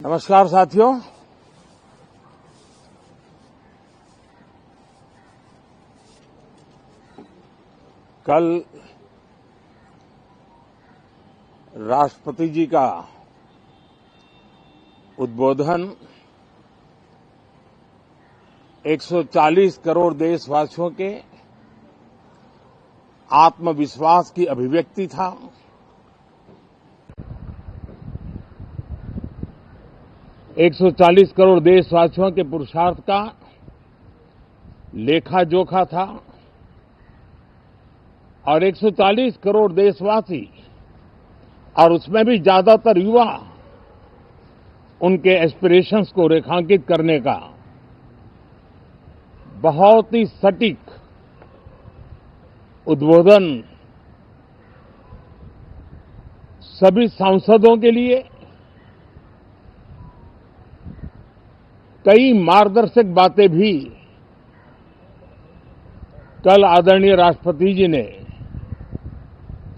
नमस्कार साथियों, कल राष्ट्रपति जी का उद्बोधन 140 करोड़ देशवासियों के आत्मविश्वास की अभिव्यक्ति था। एक 140 करोड़ देशवासियों के पुरुषार्थ का लेखा जोखा था और 140 करोड़ देशवासी और उसमें भी ज्यादातर युवा उनके एस्पिरेशंस को रेखांकित करने का बहुत ही सटीक उद्बोधन सभी सांसदों के लिए कई मार्गदर्शक बातें भी कल आदरणीय राष्ट्रपति जी ने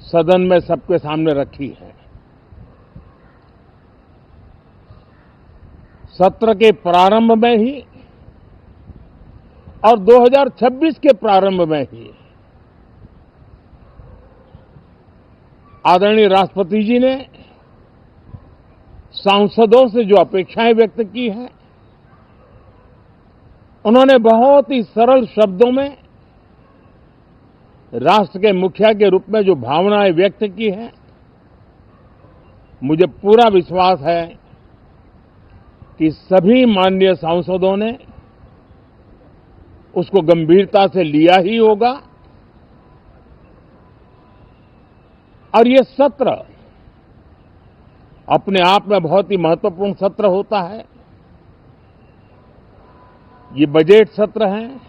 सदन में सबके सामने रखी है। सत्र के प्रारंभ में ही और 2026 के प्रारंभ में ही आदरणीय राष्ट्रपति जी ने सांसदों से जो अपेक्षाएं व्यक्त की हैं, उन्होंने बहुत ही सरल शब्दों में राष्ट्र के मुखिया के रूप में जो भावनाएं व्यक्त की हैं, मुझे पूरा विश्वास है कि सभी माननीय सांसदों ने उसको गंभीरता से लिया ही होगा और ये सत्र अपने आप में बहुत ही महत्वपूर्ण सत्र होता है। ये बजट सत्र है।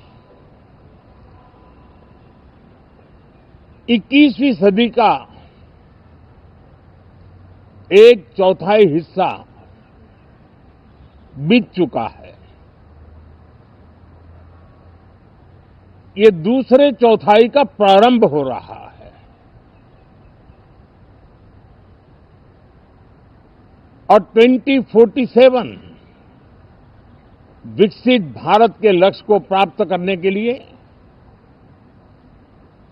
21वीं सदी का एक चौथाई हिस्सा बीत चुका है। ये दूसरे चौथाई का प्रारंभ हो रहा है और 2047 विकसित भारत के लक्ष्य को प्राप्त करने के लिए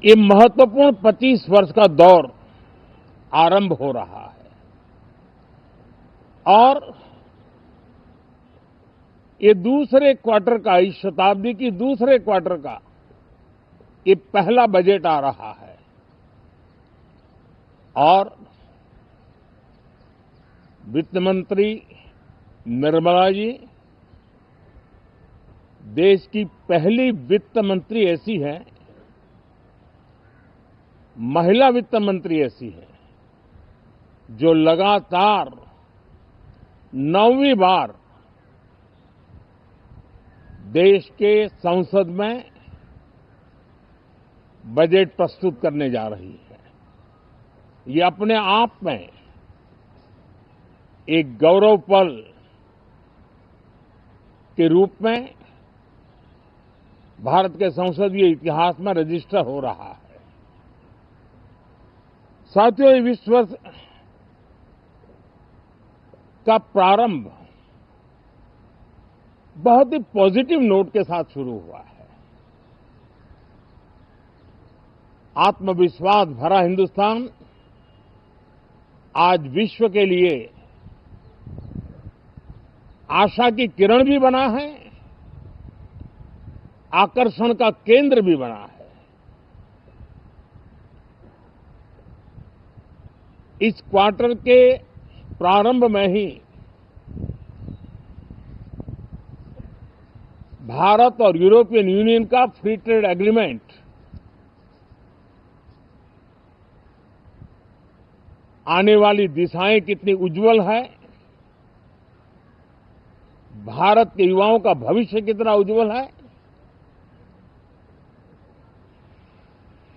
ये महत्वपूर्ण 25 वर्ष का दौर आरंभ हो रहा है और ये दूसरे क्वार्टर का, इस शताब्दी की दूसरे क्वार्टर का ये पहला बजट आ रहा है और वित्त मंत्री निर्मला जी देश की पहली वित्त मंत्री ऐसी है, महिला वित्त मंत्री ऐसी है जो लगातार 9वीं बार देश के संसद में बजट प्रस्तुत करने जा रही है। ये अपने आप में एक गौरव पल के रूप में भारत के संसदीय इतिहास में रजिस्टर हो रहा है। साथियों, ये 20 वर्ष का प्रारंभ बहुत ही पॉजिटिव नोट के साथ शुरू हुआ है। आत्मविश्वास भरा हिंदुस्तान आज विश्व के लिए आशा की किरण भी बना है, आकर्षण का केंद्र भी बना है। इस क्वार्टर के प्रारंभ में ही भारत और यूरोपियन यूनियन का फ्री ट्रेड एग्रीमेंट आने वाली दिशाएं कितनी उज्जवल है, भारत के युवाओं का भविष्य कितना उज्जवल है,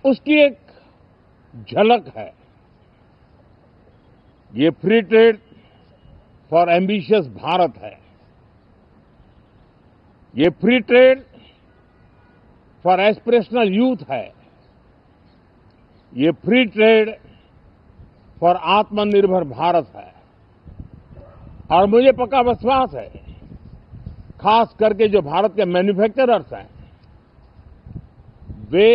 उसकी एक झलक है। ये free trade for ambitious Bharat है। ये free trade for aspirational youth है। ये फ्री ट्रेड फॉर आत्मनिर्भर भारत है। और मुझे पक्का विश्वास है, खास करके जो भारत के मैन्युफैक्चरर्स हैं, वे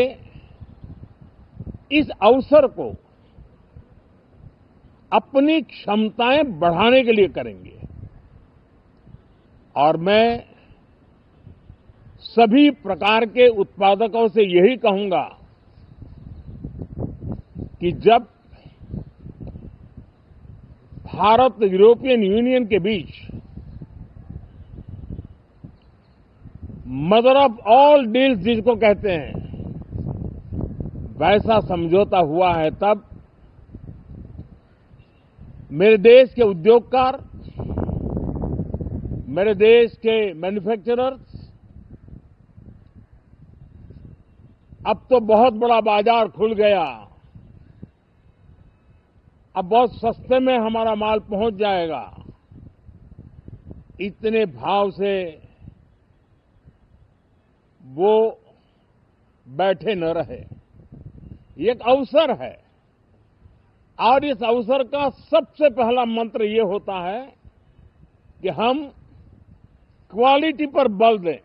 इस अवसर को अपनी क्षमताएं बढ़ाने के लिए करेंगे। और मैं सभी प्रकार के उत्पादकों से यही कहूंगा कि जब भारत यूरोपियन यूनियन के बीच मदर ऑफ ऑल डील्स जिसको कहते हैं, वैसा समझौता हुआ है, तब मेरे देश के उद्योगकार, मेरे देश के मैन्युफैक्चरर्स अब तो बहुत बड़ा बाजार खुल गया, अब बहुत सस्ते में हमारा माल पहुंच जाएगा, इतने भाव से वो बैठे न रहे। ये एक अवसर है और इस अवसर का सबसे पहला मंत्र ये होता है कि हम क्वालिटी पर बल दें।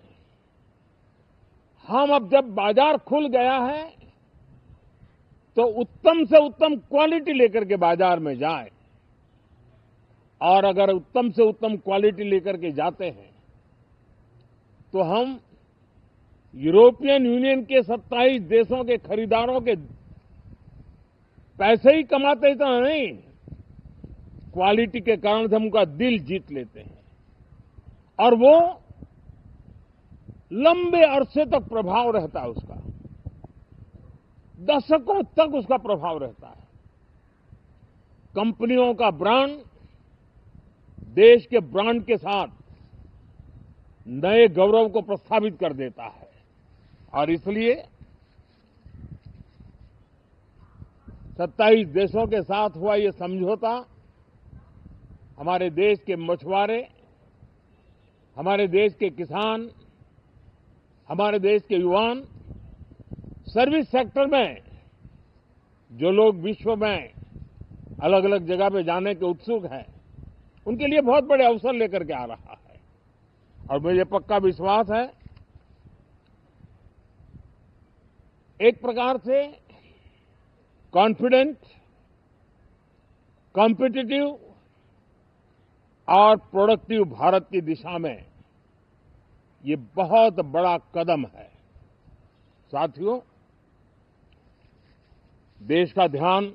हम अब जब बाजार खुल गया है तो उत्तम से उत्तम क्वालिटी लेकर के बाजार में जाएं, और अगर उत्तम से उत्तम क्वालिटी लेकर के जाते हैं तो हम यूरोपियन यूनियन के 27 देशों के खरीदारों के पैसे ही कमाते इतना नहीं, क्वालिटी के कारण से हम उनका दिल जीत लेते हैं और वो लंबे अरसे तक प्रभाव रहता है उसका, दशकों तक उसका प्रभाव रहता है। कंपनियों का ब्रांड देश के ब्रांड के साथ नए गौरव को प्रस्थापित कर देता है और इसलिए 27 देशों के साथ हुआ ये समझौता हमारे देश के मछुआरे, हमारे देश के किसान, हमारे देश के युवान, सर्विस सेक्टर में जो लोग विश्व में अलग अलग जगह पे जाने के उत्सुक हैं, उनके लिए बहुत बड़े अवसर लेकर के आ रहा है। और मुझे पक्का विश्वास है, एक प्रकार से कॉन्फिडेंट, कॉम्पिटिटिव और प्रोडक्टिव भारत की दिशा में ये बहुत बड़ा कदम है। साथियों, देश का ध्यान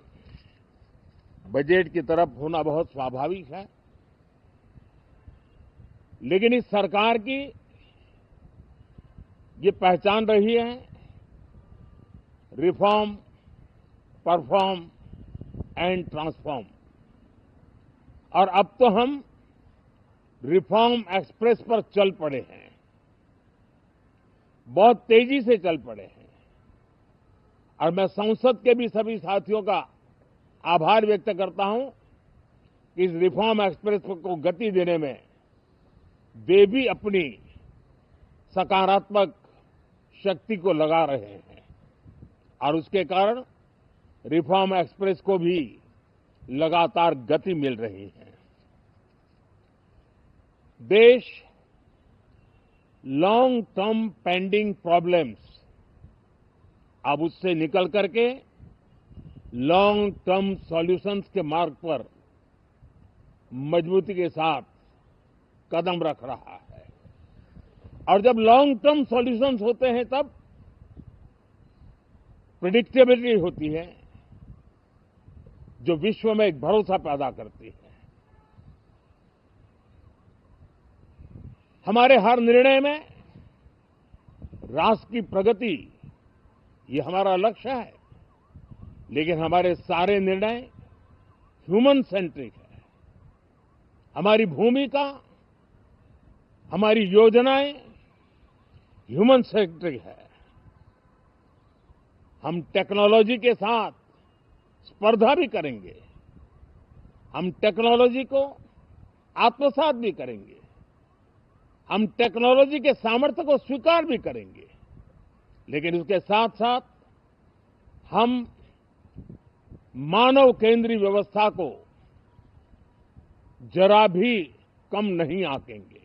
बजट की तरफ होना बहुत स्वाभाविक है, लेकिन इस सरकार की ये पहचान रही है रिफॉर्म, परफॉर्म एंड ट्रांसफॉर्म। और अब तो हम रिफॉर्म एक्सप्रेस पर चल पड़े हैं, बहुत तेजी से चल पड़े हैं। और मैं संसद के भी सभी साथियों का आभार व्यक्त करता हूं कि इस रिफॉर्म एक्सप्रेस को गति देने में वे भी अपनी सकारात्मक शक्ति को लगा रहे हैं और उसके कारण रिफॉर्म एक्सप्रेस को भी लगातार गति मिल रही है। देश लॉन्ग टर्म पेंडिंग प्रॉब्लम्स अब उससे निकल करके लॉन्ग टर्म सॉल्यूशंस के मार्ग पर मजबूती के साथ कदम रख रहा है। और जब लॉन्ग टर्म सॉल्यूशंस होते हैं तब प्रेडिक्टेबिलिटी होती है, जो विश्व में एक भरोसा पैदा करती है। हमारे हर निर्णय में राष्ट्र की प्रगति ये हमारा लक्ष्य है, लेकिन हमारे सारे निर्णय ह्यूमन सेंट्रिक है। हमारी भूमिका, हमारी योजनाएं ह्यूमन सेंट्रिक है। हम टेक्नोलॉजी के साथ स्पर्धा भी करेंगे, हम टेक्नोलॉजी को आत्मसात भी करेंगे, हम टेक्नोलॉजी के सामर्थ्य को स्वीकार भी करेंगे, लेकिन उसके साथ साथ हम मानव केंद्रीय व्यवस्था को जरा भी कम नहीं आंकेंगे।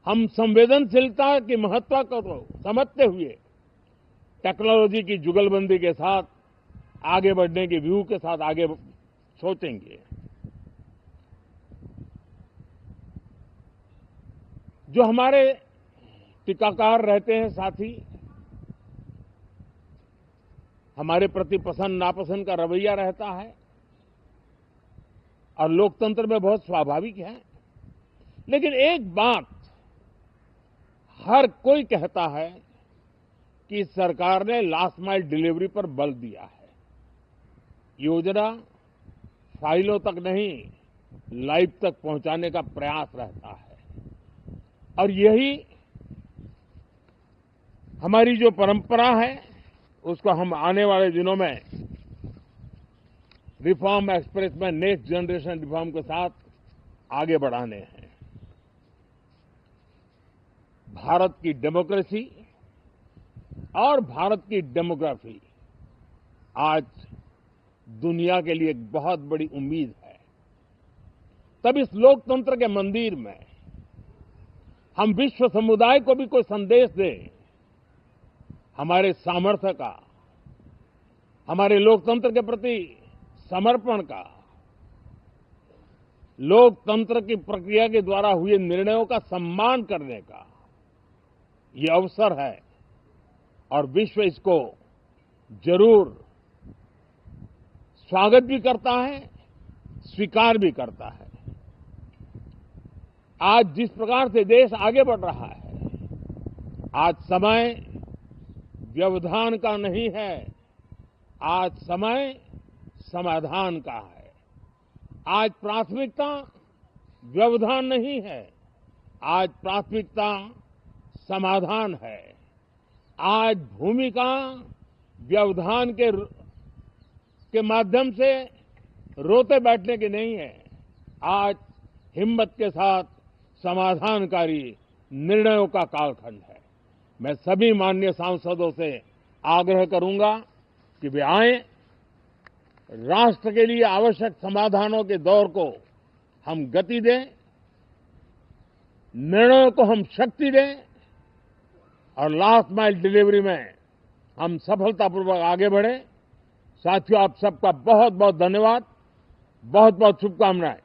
हम संवेदनशीलता की महत्व को समझते हुए टेक्नोलॉजी की जुगलबंदी के साथ आगे बढ़ने के व्यू के साथ आगे सोचेंगे। जो हमारे टीकाकार रहते हैं साथी, हमारे प्रति पसंद नापसंद का रवैया रहता है और लोकतंत्र में बहुत स्वाभाविक है। लेकिन एक बात हर कोई कहता है कि सरकार ने लास्ट माइल डिलीवरी पर बल दिया है। योजना फाइलों तक नहीं, लाइव तक पहुंचाने का प्रयास रहता है और यही हमारी जो परंपरा है उसको हम आने वाले दिनों में रिफॉर्म एक्सप्रेस में नेक्स्ट जनरेशन रिफॉर्म के साथ आगे बढ़ाने हैं। भारत की डेमोक्रेसी और भारत की डेमोग्राफी आज दुनिया के लिए एक बहुत बड़ी उम्मीद है। तब इस लोकतंत्र के मंदिर में हम विश्व समुदाय को भी कोई संदेश दें, हमारे सामर्थ्य का, हमारे लोकतंत्र के प्रति समर्पण का, लोकतंत्र की प्रक्रिया के द्वारा हुए निर्णयों का सम्मान करने का ये अवसर है और विश्व इसको जरूर स्वागत भी करता है, स्वीकार भी करता है। आज जिस प्रकार से देश आगे बढ़ रहा है, आज समय व्यवधान का नहीं है, आज समय समाधान का है। आज प्राथमिकता व्यवधान नहीं है, आज प्राथमिकता समाधान है। आज भूमिका व्यवधान के माध्यम से रोते बैठने की नहीं है, आज हिम्मत के साथ समाधानकारी निर्णयों का कालखंड है। मैं सभी माननीय सांसदों से आग्रह करूंगा कि वे आएं, राष्ट्र के लिए आवश्यक समाधानों के दौर को हम गति दें, निर्णयों को हम शक्ति दें और लास्ट माइल डिलीवरी में हम सफलतापूर्वक आगे बढ़ें। साथियों, आप सबका बहुत बहुत धन्यवाद, बहुत बहुत शुभकामनाएं।